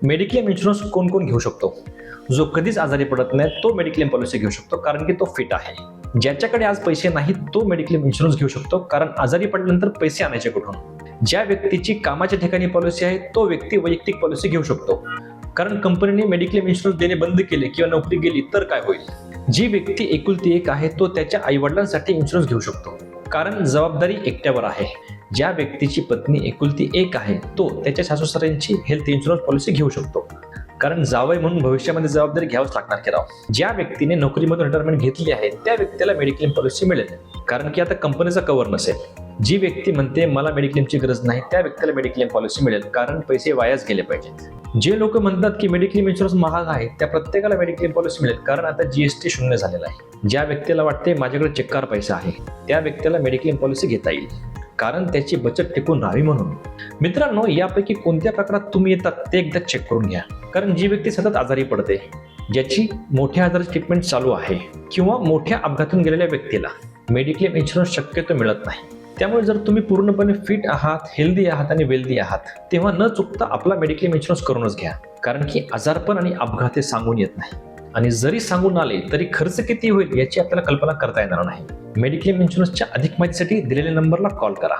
Mediclaim insurance कोण कोण घेऊ शकतो? जो कधीच आजारी पडत नाही तो मेडिक्लेम पॉलिसी घेऊ शकतो, कारण की तो फिट आहे. ज्याच्याकडे आज पैसे नाहीत तो मेडिक्लेम इन्शुरन्स घेऊ शकतो, कारण आजारी पडल्यानंतर पैसे आणायचे कुठून? ज्या व्यक्तीची कामाच्या ठिकाणी पॉलिसी आहे तो व्यक्ती वैयक्तिक पॉलिसी घेऊ शकतो, कारण कंपनीने मेडिक्लेम इन्शुरन्स देणे बंद केले किंवा नोकरी गेली तर काय होईल? जी व्यक्ती एकुलती एक आहे तो त्याच्या आईवडिलांसाठी इन्शुरन्स घेऊ शकतो, कारण जबाबदारी एकट्यावर आहे. ज्या व्यक्तीची पत्नी एकुलती एक आहे तो त्याच्या सासूसाऱ्यांची हेल्थ इन्शुरन्स पॉलिसी घेऊ शकतो, कारण जावई म्हणून भविष्यामध्ये जबाबदारी घ्यावंच लागणार की राव. ज्या व्यक्तीने नोकरीमधून रिटायरमेंट घेतली आहे त्या व्यक्तीला मेडिक्लेम पॉलिसी मिळेल, कारण की आता कंपनीचा कव्हर नसेल. जी व्यक्ती म्हणते मला मेडिक्लेमची गरज नाही त्या व्यक्तीला मेडिक्लेम पॉलिसी मिळेल, कारण पैसे वायाच गेले पाहिजेत. जे लोक म्हणतात की मेडिक्लेम इन्शुरन्स महाग आहे त्या प्रत्येकाला मेडिक्लेम पॉलिसी मिळेल, कारण आता जीएसटी शून्य झालेला आहे. ज्या व्यक्तीला वाटते माझ्याकडे चिक्कार पैसा आहे त्या व्यक्तीला मेडिक्लेम पॉलिसी घेता येईल, कारण त्याची बचत टिकून राहावी म्हणून. मित्रांनो, यापैकी कोणत्या प्रकारात तुम्ही येतात ते एकदा चेक करून घ्या, कारण जी व्यक्ती सतत आजारी पडते, ज्याची मोठ्या आजाराची ट्रीटमेंट चालू आहे किंवा मोठ्या अपघातून गेलेल्या व्यक्तीला मेडिक्लेम इन्शुरन्स शक्यतो मिळत नाही. त्यामुळे जर तुम्ही पूर्णपणे फिट आहात, हेल्दी आहात आणि वेल्दी आहात तेव्हा न चुकता आपला मेडिक्लेम इन्शुरन्स करूनच घ्या, कारण की आजारपण आणि अपघात हे सांगून येत नाही, आणि जरी सांगून आले तरी खर्च किती होईल याची आपल्याला कल्पना करता येणार नाही. मेडिक्लेम इन्शुरन्सच्या अधिक माहितीसाठी दिलेल्या नंबरला कॉल करा.